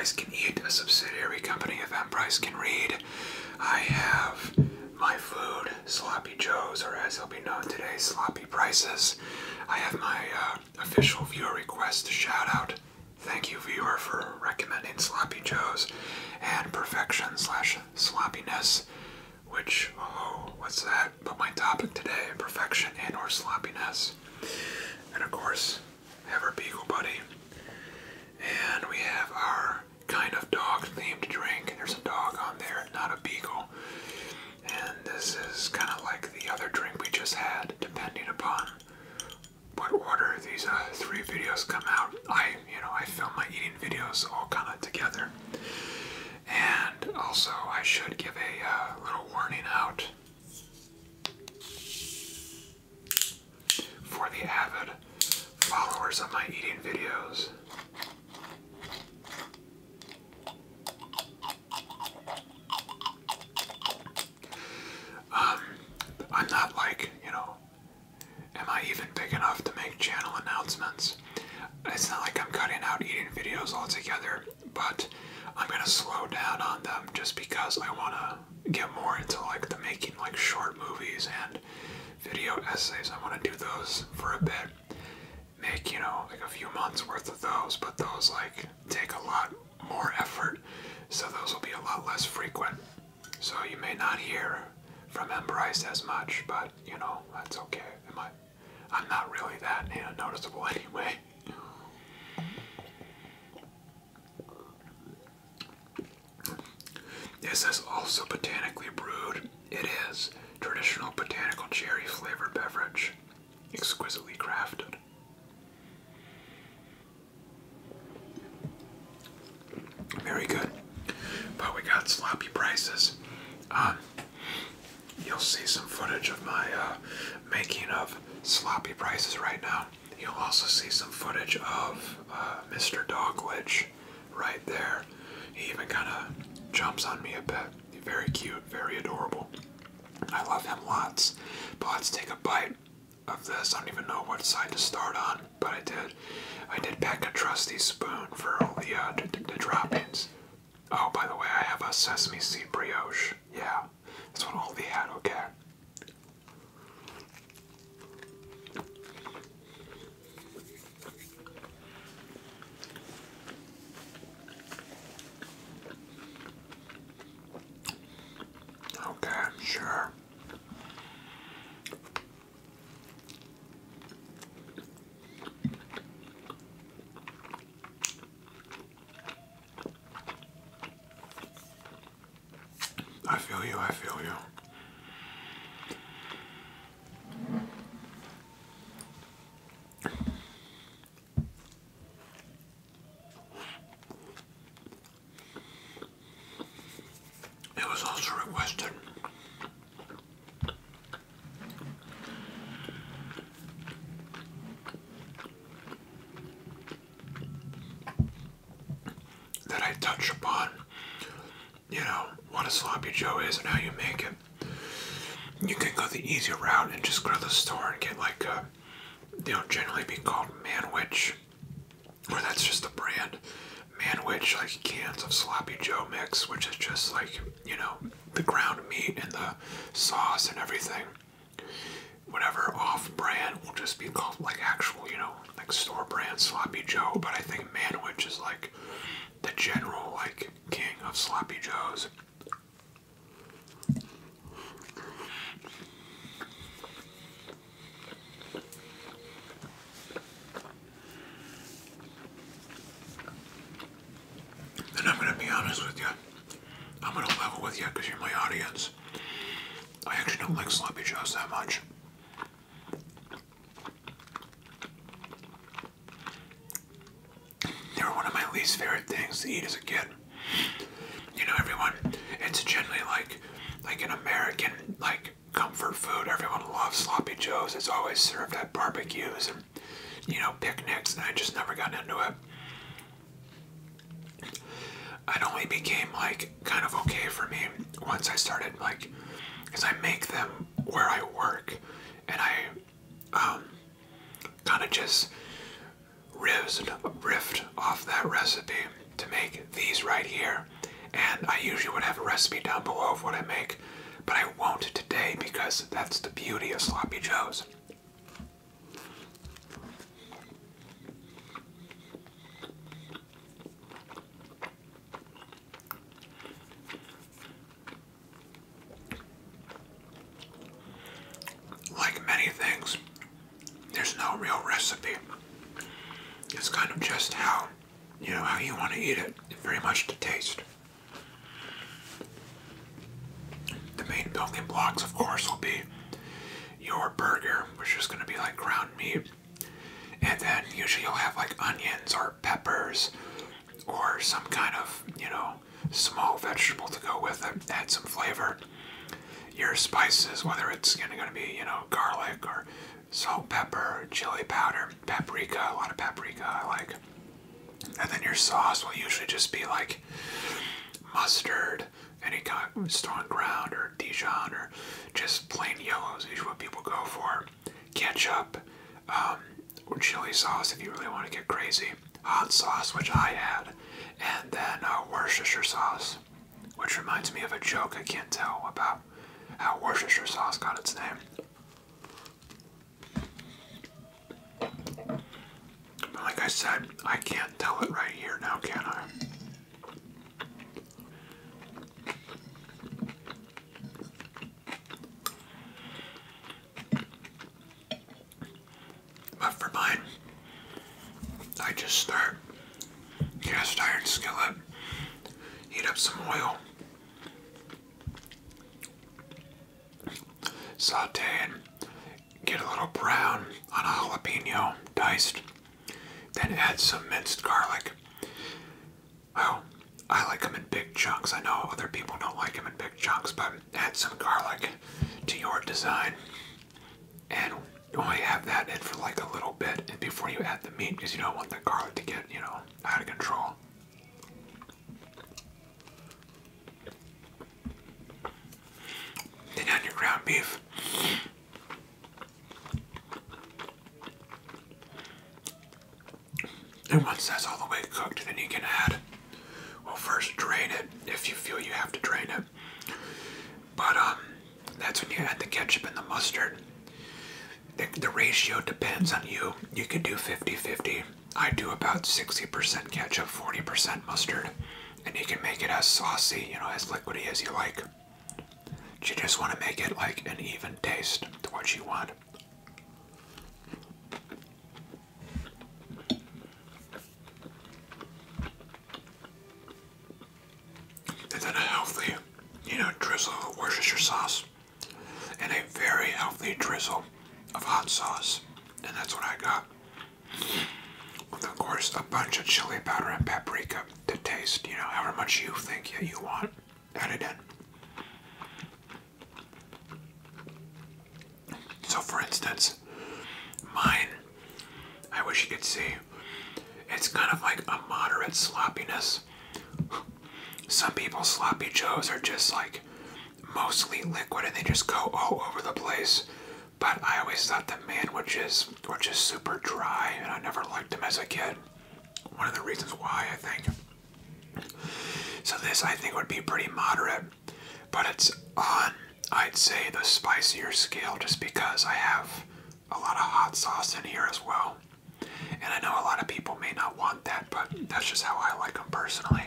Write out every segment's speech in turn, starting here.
Price Can Eat, a subsidiary company of M. Price Can Read. I have my food, Sloppy Joe's, or as he'll be known today, Sloppy Prices. I have my official viewer request to shout out. Thank you, viewer, for recommending Sloppy Joe's and Perfection/Sloppiness, which, oh, what's that? But my topic today, perfection and or sloppiness. And of course, have our Beagle Buddy. And we have our kind of dog-themed drink. There's a dog on there, not a beagle. And this is kind of like the other drink we just had, depending upon what order these 3 videos come out. I film my eating videos all kind of together. And also, I should give a little warning out for the avid followers of my eating videos. I'm not like, am I even big enough to make channel announcements? It's not like I'm cutting out eating videos altogether, but I'm going to slow down on them just because I want to get more into like the making like short movies and video essays. I want to do those for a bit. Make, like a few months worth of those, but those like take a lot more effort, so those will be a lot less frequent. So you may not hear from M. Price as much, but that's okay. I'm not really that noticeable anyway. This is also botanically brewed. It is traditional botanical cherry flavored beverage, exquisitely crafted. Very good. But we got Sloppy Prices. You'll see some footage of my making of Sloppy Prices right now. You'll also see some footage of Mr. Dogledge right there. He even kind of jumps on me a bit. Very cute, very adorable. I love him lots. But let's take a bite of this. I don't even know what side to start on, but I did. I did pack a trusty spoon for all the droppings. Oh, by the way, I have a sesame seed brioche. Yeah, that's what all they had, okay. Okay, sure. I feel you. It was also requested that I touch upon, what a Sloppy Joe is and how you make it. You can go the easier route and just go to the store and get like a, generally be called Manwich, or that's just a brand. Manwich, like cans of Sloppy Joe mix, which is just like, the ground meat and the sauce and everything. Whatever off-brand will just be called like actual, like store brand Sloppy Joe, but I think Manwich is like the general like king of Sloppy Joes. And I'm going to be honest with you. I'm going to level with you because you're my audience. I actually don't like Sloppy Joes that much. They were one of my least favorite things to eat as a kid. Everyone, it's generally like an American, like, comfort food. Everyone loves Sloppy Joes. It's always served at barbecues and, picnics, and I just never got into it. It only became, like, kind of okay for me once I started, like, because I make them where I work, and I, kind of just riffed off that recipe to make these right here. And I usually would have a recipe down below of what I make, but I won't today because that's the beauty of Sloppy Joes. Like many things, there's no real recipe. It's kind of just how you want to eat it, very much to taste. The main building blocks, of course, will be your burger, which is going to be like ground meat. And then usually you'll have like onions or peppers or some kind of, small vegetable to go with it, add some flavor. Your spices, whether it's going to be, garlic or salt, pepper, chili powder, paprika, a lot of paprika I like. And then your sauce will usually just be like mustard, any kind of stone ground or Dijon or just plain yellow is usually what people go for. Ketchup, or chili sauce if you really want to get crazy. Hot sauce, which I add. And then Worcestershire sauce, which reminds me of a joke I can't tell about how Worcestershire sauce got its name. But like I said, I can't tell it right here now, can I? But for mine, I just start cast iron skillet, heat up some oil, saute and get a little brown on a jalapeno diced, then add some minced garlic. Well, I like them in big chunks. I know other people don't like them in big chunks, but add some garlic to your design. And only have that in for like a little bit before you add the meat because you don't want the garlic to get, out of control. Then add your ground beef. And once that's all the way cooked, then you can add, well, first drain it if you feel you have to drain it. But that's when you add the ketchup and the mustard. The ratio depends on you. You could do 50-50. I do about 60% ketchup, 40% mustard. And you can make it as saucy, as liquidy as you like. You just want to make it like an even taste to what you want. And then a healthy, drizzle of Worcestershire sauce. And a very healthy drizzle of hot sauce. And that's what I got. With, of course, a bunch of chili powder and paprika to taste, however much you think you want added in. So, for instance, mine, I wish you could see, it's kind of like a moderate sloppiness. Some people's sloppy joes are just like mostly liquid and they just go all over the place. But I always thought the manwiches were just super dry, and I never liked them as a kid. One of the reasons why, I think. So this, I think, would be pretty moderate, but it's on, I'd say, the spicier scale just because I have a lot of hot sauce in here as well. And I know a lot of people may not want that, but that's just how I like them personally.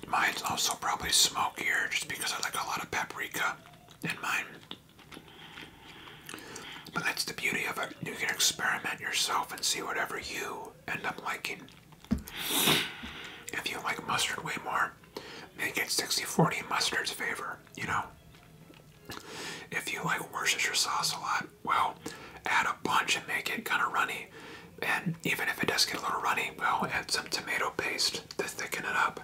Mine's also probably smokier just because I like a lot of paprika in mine. But that's the beauty of it. You can experiment yourself and see whatever you end up liking. If you like mustard way more, make it 60-40 in mustard's favor, If you like Worcestershire sauce a lot, well, add a bunch and make it kind of runny. And even if it does get a little runny, well, add some tomato paste to thicken it up.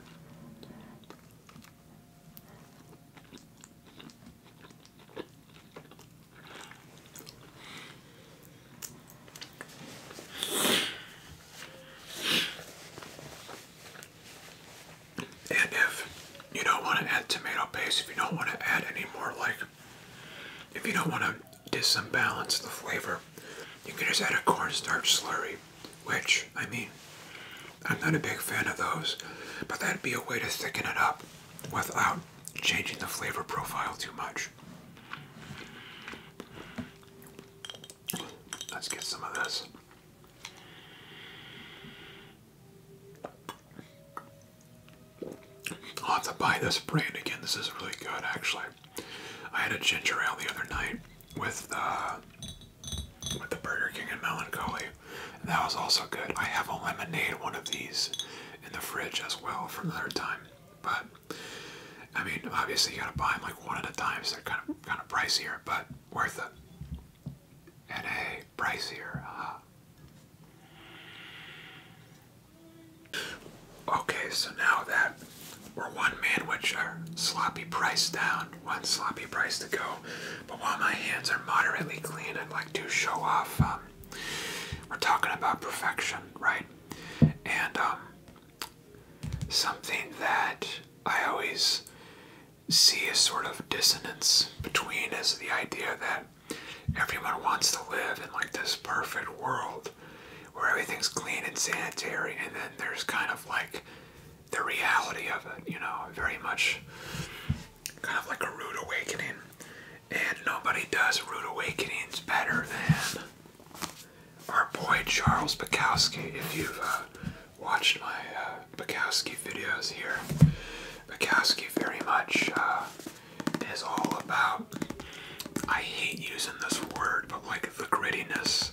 And if you don't want to disimbalance the flavor, you can just add a cornstarch slurry, which, I mean, I'm not a big fan of those, but that'd be a way to thicken it up without changing the flavor profile too much. Let's get some of this. I'll have to buy this brand again. This is really good, actually. I had a ginger ale the other night with the Burger King and Melancholy. And that was also good. I have a lemonade, one of these, in the fridge as well from another time. But I mean, obviously you gotta buy them like one at a time, so they're kind of pricier, but worth it. And a pricier. Okay, so now that we're one manwich or sloppy price down, one sloppy price to go, but while my hands are moderately clean, I'd like to show off. We're talking about perfection, right? And something that I always see a sort of dissonance between is the idea that everyone wants to live in like this perfect world where everything's clean and sanitary, and then there's kind of like the reality of it, you know, very much kind of like a rude awakening. And nobody does rude awakenings better than our boy Charles Bukowski. If you've watched my Bukowski videos here, Bukowski very much is all about, I hate using this word, but like the grittiness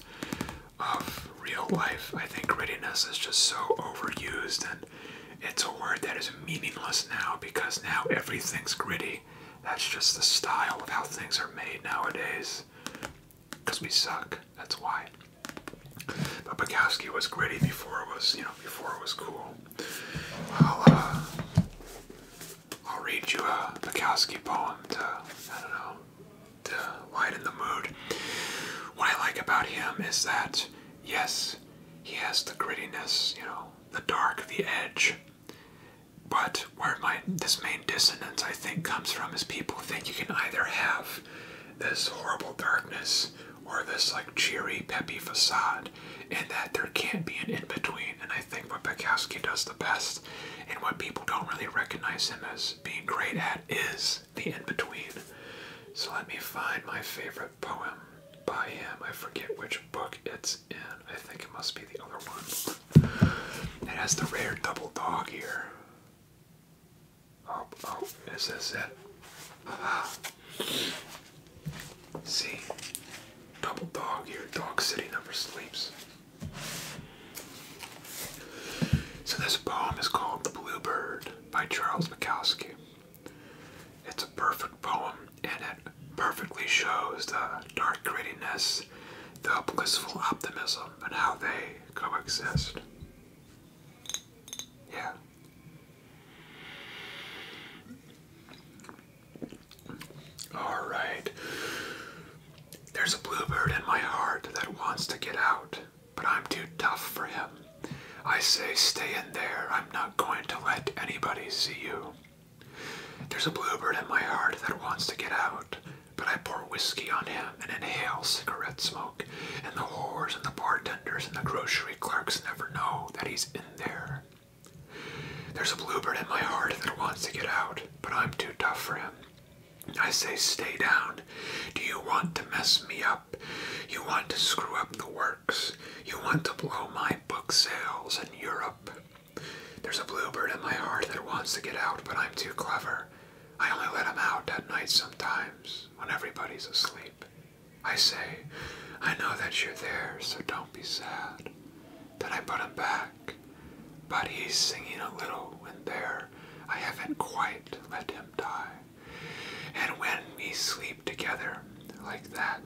of real life. I think grittiness is just so overused, and it's a word that is meaningless now because now everything's gritty. That's just the style of how things are made nowadays. Because we suck, that's why. But Bukowski was gritty before it was, before it was cool. I'll read you a Bukowski poem to lighten the mood. What I like about him is that, yes, he has the grittiness, the dark, the edge. But where this main dissonance, I think, comes from is people think you can either have this horrible darkness or this like cheery, peppy facade, and that there can't be an in-between. And I think what Bukowski does the best, and what people don't really recognize him as being great at, is the in-between. So let me find my favorite poem by him. I forget which book it's in. I think it must be the other one. It has the rare double dog here. Oh, is this it? See, double dog here. Dog sitting never sleeps. So this poem is called The Bluebird by Charles Bukowski. It's a perfect poem, and it perfectly shows the dark grittiness, the blissful optimism, and how they coexist. Yeah. Alright. There's a bluebird in my heart that wants to get out, but I'm too tough for him. I say stay in there, I'm not going to let anybody see you. There's a bluebird in my heart that wants to get out, but I pour whiskey on him and inhale cigarette smoke, and the whores and the bartenders and the grocery clerks never know that he's in there. There's a bluebird in my heart that wants to get out, but I'm too tough for him. I say stay down. Do you want to mess me up? You want to screw up the works. You want to blow my book sales in Europe. There's a bluebird in my heart that wants to get out, but I'm too clever. I only let him out at night sometimes, when everybody's asleep. I say, I know that you're there, so don't be sad. Then I put him back, but he's singing a little when there. I haven't quite let him die. And when we sleep together like that,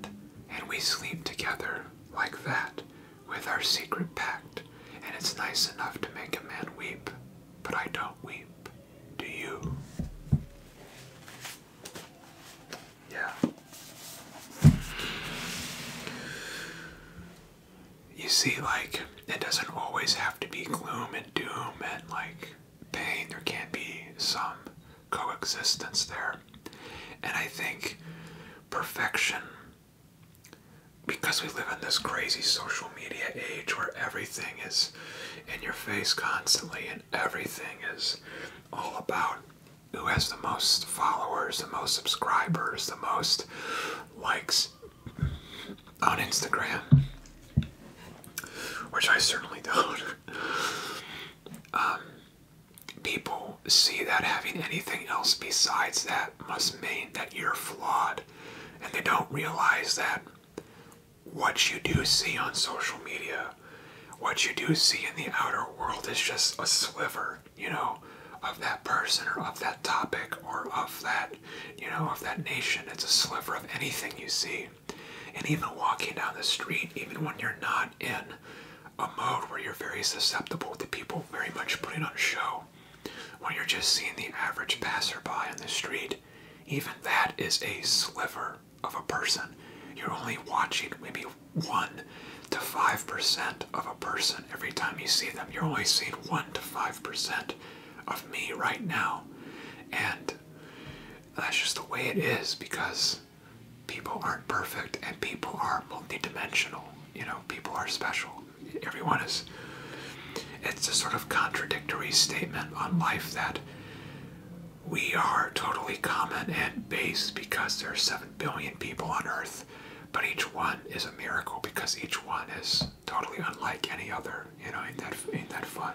and we sleep together like that, with our secret pact, and it's nice enough to make a man weep, but I don't weep. Do you? Yeah. You see, like, it doesn't always have to be gloom and doom and, like, pain. There can be some coexistence there. And I think perfection, because we live in this crazy social media age where everything is in your face constantly and everything is all about who has the most followers, the most subscribers, the most likes on Instagram, which I certainly don't. People see that having anything else besides that must mean that you're flawed, and they don't realize that what you do see on social media, what you do see in the outer world is just a sliver, of that person or of that topic or of that, of that nation. It's a sliver of anything you see. And even walking down the street, even when you're not in a mode where you're very susceptible to people very much putting on a show, when you're just seeing the average passerby on the street, even that is a sliver of a person. You're only watching maybe 1 to 5% of a person every time you see them. You're only seeing 1 to 5% of me right now. And that's just the way it is, because people aren't perfect and people are multidimensional. People are special. Everyone is. It's a sort of contradictory statement on life that we are totally common and base because there are 7 billion people on Earth, but each one is a miracle because each one is totally unlike any other. Ain't that fun?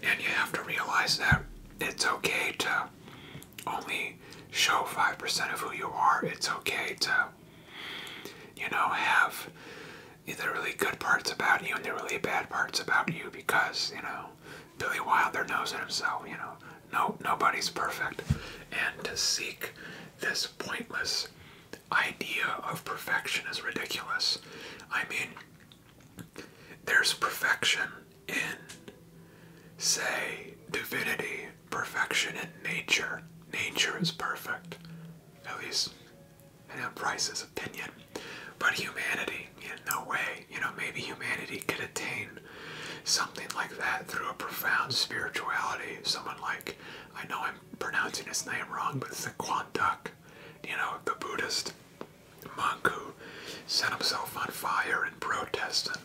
And you have to realize that it's okay to only show 5% of who you are. It's okay to, have the really good parts about you and the really bad parts about you, because, Billy Wilder knows it himself, nobody's perfect. And to seek this pointless idea of perfection is ridiculous. I mean, there's perfection in, say, divinity, perfection in nature. Nature is perfect, at least in Bryce's opinion. But humanity, no way. Maybe humanity could attain something like that through a profound spirituality. Someone like, I know I'm pronouncing his name wrong, but it's the Kwandak, the Buddhist monk who set himself on fire in protest. And,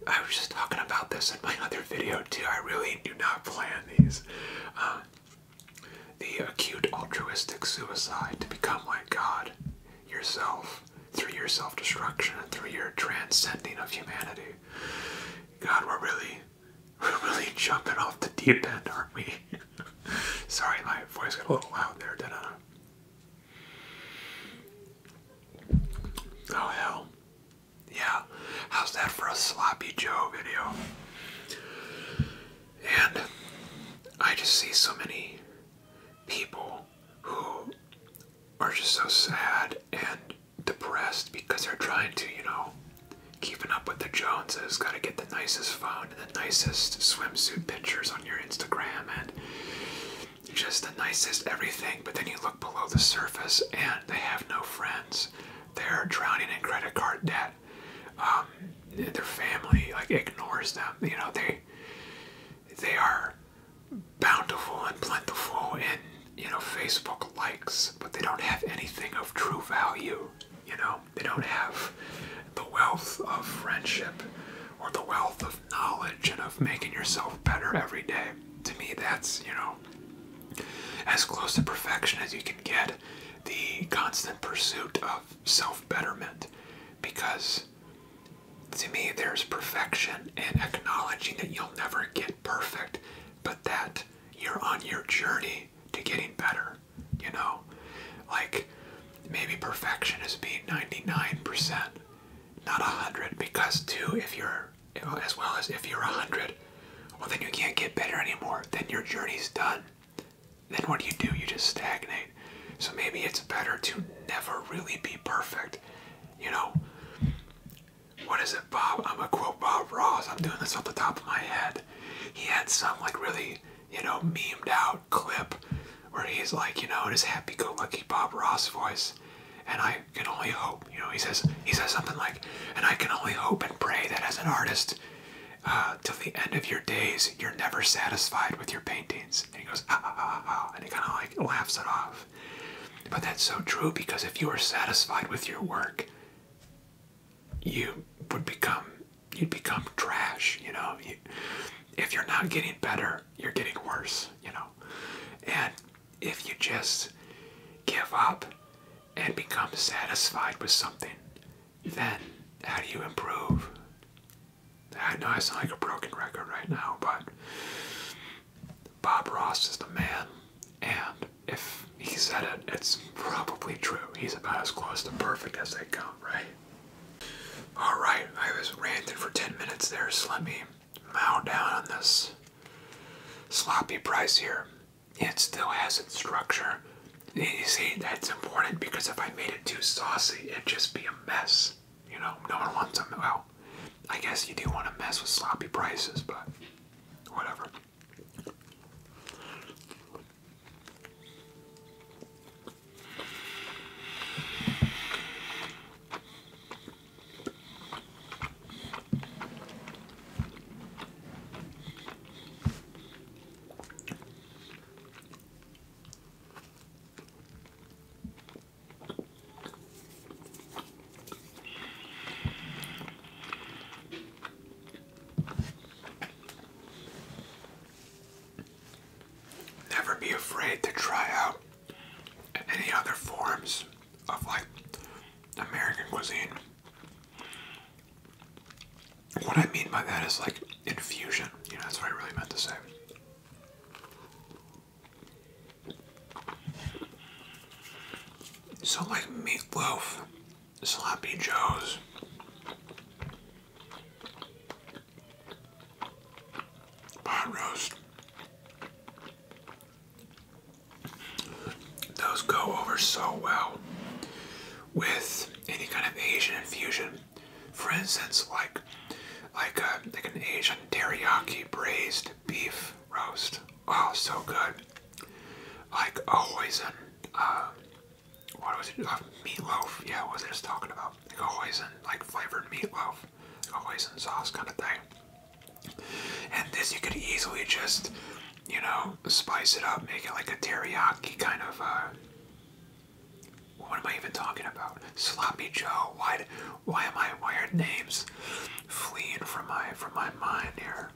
I was just talking about this in my other video too. I really do not plan these. The acute altruistic suicide to become like God yourself through your self-destruction and through your transcending of humanity. God, we're really jumping off the deep end, aren't we? Sorry, my voice got a little loud there, didn't I? Oh, hell. Yeah. How's that for a Sloppy Joe video? And I just see so many people who are just so sad and depressed because they're trying to, keeping up with the Joneses, gotta get the nicest phone and the nicest swimsuit pictures on your Instagram and just the nicest everything, but then you look below the surface and they have no friends. They're drowning in credit card debt. Their family ignores them. They are bountiful and plentiful in Facebook likes, but they don't have anything of true value. They don't have the wealth of friendship or the wealth of knowledge and of making yourself better every day. To me, that's as close to perfection as you can get, the constant pursuit of self-betterment, because to me there's perfection in acknowledging that you'll never get perfect, but that you're on your journey to getting better. Maybe perfection is being 99%, not 100, because too, if you're, as well as if you're 100, well then you can't get better anymore, then your journey's done. Then what do? You just stagnate. So maybe it's better to never really be perfect. What is it, Bob? I'm gonna quote Bob Ross. I'm doing this off the top of my head. He had some really, memed out clip where he's in his happy-go-lucky Bob Ross voice, and I can only hope, he says something like, and I can only hope and pray that as an artist, till the end of your days, you're never satisfied with your paintings. And he goes, ah, ah, ah, ah, and he kind of like laughs it off. But that's so true, because if you were satisfied with your work, you'd become trash, you know. If you're not getting better, you're getting worse, you know. And if you just give up and become satisfied with something, then how do you improve? I know I sound like a broken record right now, but Bob Ross is the man, and if he said it, it's probably true. He's about as close to perfect as they come, right? Alright, I was ranting for 10 minutes there, so let me mow down on this sloppy price here. It still has its structure. You see, that's important, because if I made it too saucy, it'd just be a mess. You know, no one wants them. Well, I guess you do want to mess with sloppy prices, but whatever. Never be afraid to try out any other forms of like American cuisine. What I mean by that is like infusion. You know, that's what I really meant to say. So like meatloaf, sloppy joes, pot roast. Those go over so well with any kind of Asian infusion. For instance, like an Asian teriyaki braised beef roast. Oh, so good. Like a hoisin, what was it? Meatloaf. Yeah, what was I just talking about? Like a hoisin, like flavored meatloaf, like a hoisin sauce kind of thing. And this you could easily just, you know, spice it up, make it like a teriyaki kind of, what am I even talking about? Sloppy Joe. Why are names fleeing from my mind here?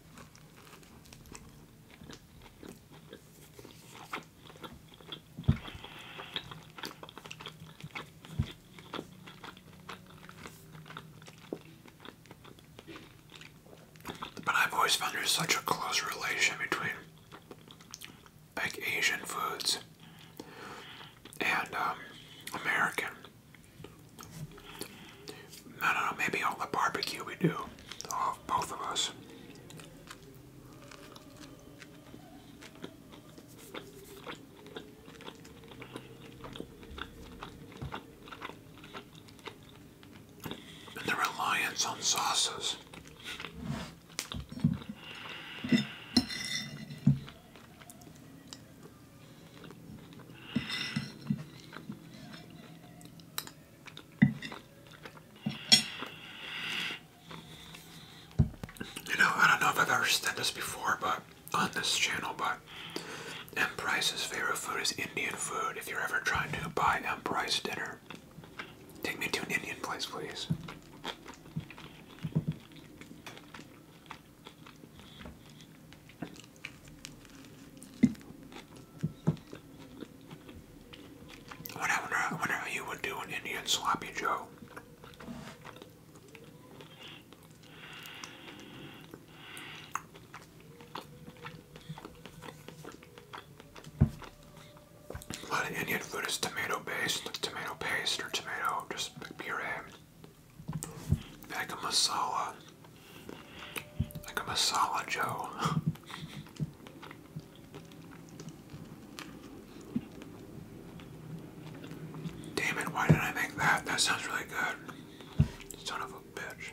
But I've always found there's such a close relation between like Asian foods and American. I don't know, maybe all the barbecue we do, both of us. And the reliance on sauces. You know, I don't know if I've ever said this before, but on this channel, but M. Price's favorite food is Indian food. If you're ever trying to buy M. Price dinner, take me to an Indian place, please. I wonder how you would do an Indian sloppy Joe. A lot of Indian food is tomato based, like tomato paste or tomato, just puree. Like a masala Joe. Damn it, why did I make that? That sounds really good. Son of a bitch.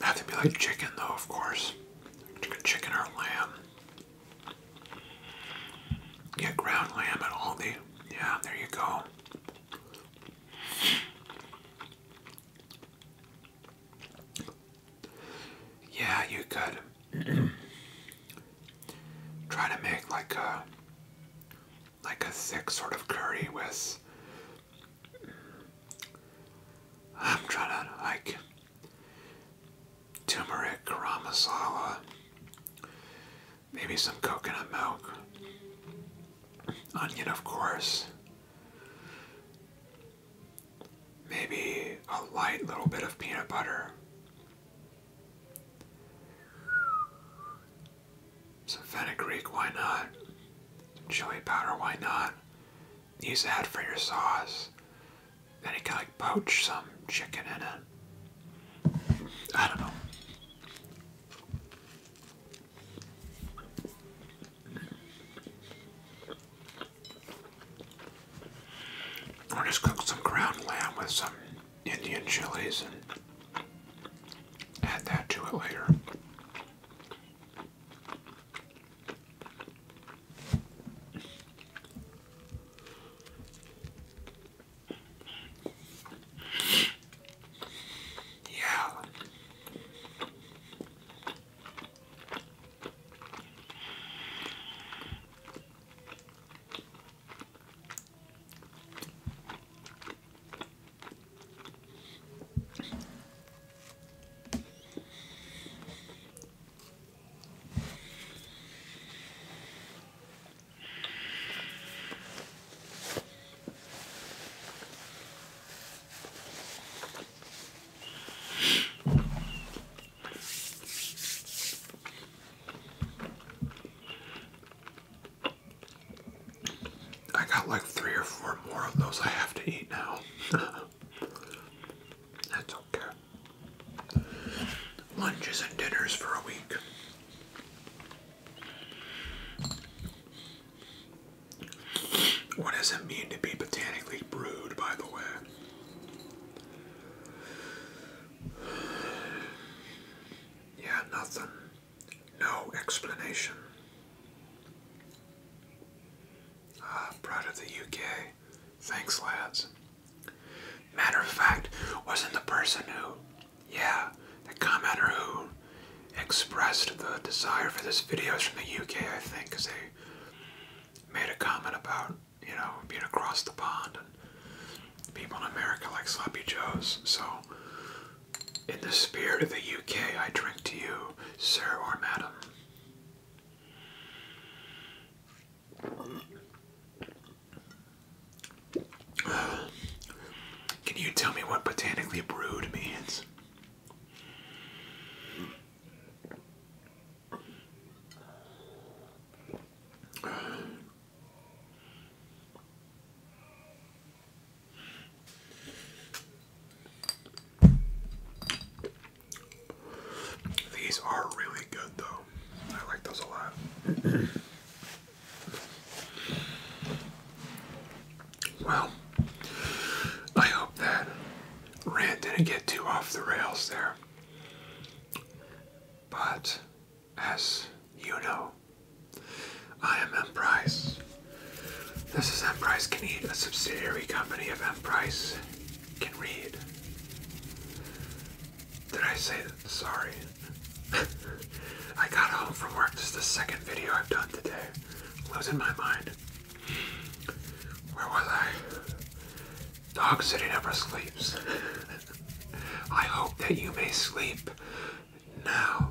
Have to be like chicken though, of course. Chicken or lamb. Get ground lamb at Aldi. Yeah, there you go. try to make like a thick sort of curry with. I'm trying to like turmeric, garam masala, maybe some coconut milk, onion of course, maybe a light little bit of peanut butter, some fenugreek, why not, some chili powder, why not, use that for your sauce, then you can like poach some chicken in it, I don't know. Or just cook some ground lamb with some Indian chilies and add that to it later. Yeah. I got like 3 or 4 more of those I have to eat now. That's okay. Lunches and dinners for a week. What does it mean to be botanically brewed, by the way? Yeah, nothing. No explanation. Proud of the UK. Thanks, lads. Matter of fact, wasn't the person who, the commenter who expressed the desire for this video is from the UK, I think, because they made a comment about, being across the pond and people in America like sloppy joes. So, in the spirit of the UK, I drink to you, sir or madam. Can you tell me what botanically brewed means? These are really good though. I like those a lot. Well, I hope that rant didn't get too off the rails there. But, as you know, I am M. Price. This is M. Price Can Eat, a subsidiary company of M. Price Can Read. Did I say that? Sorry. I got home from work. This is the second video I've done today. I'm losing my mind. Where was I? Dog City never sleeps. I hope that you may sleep now.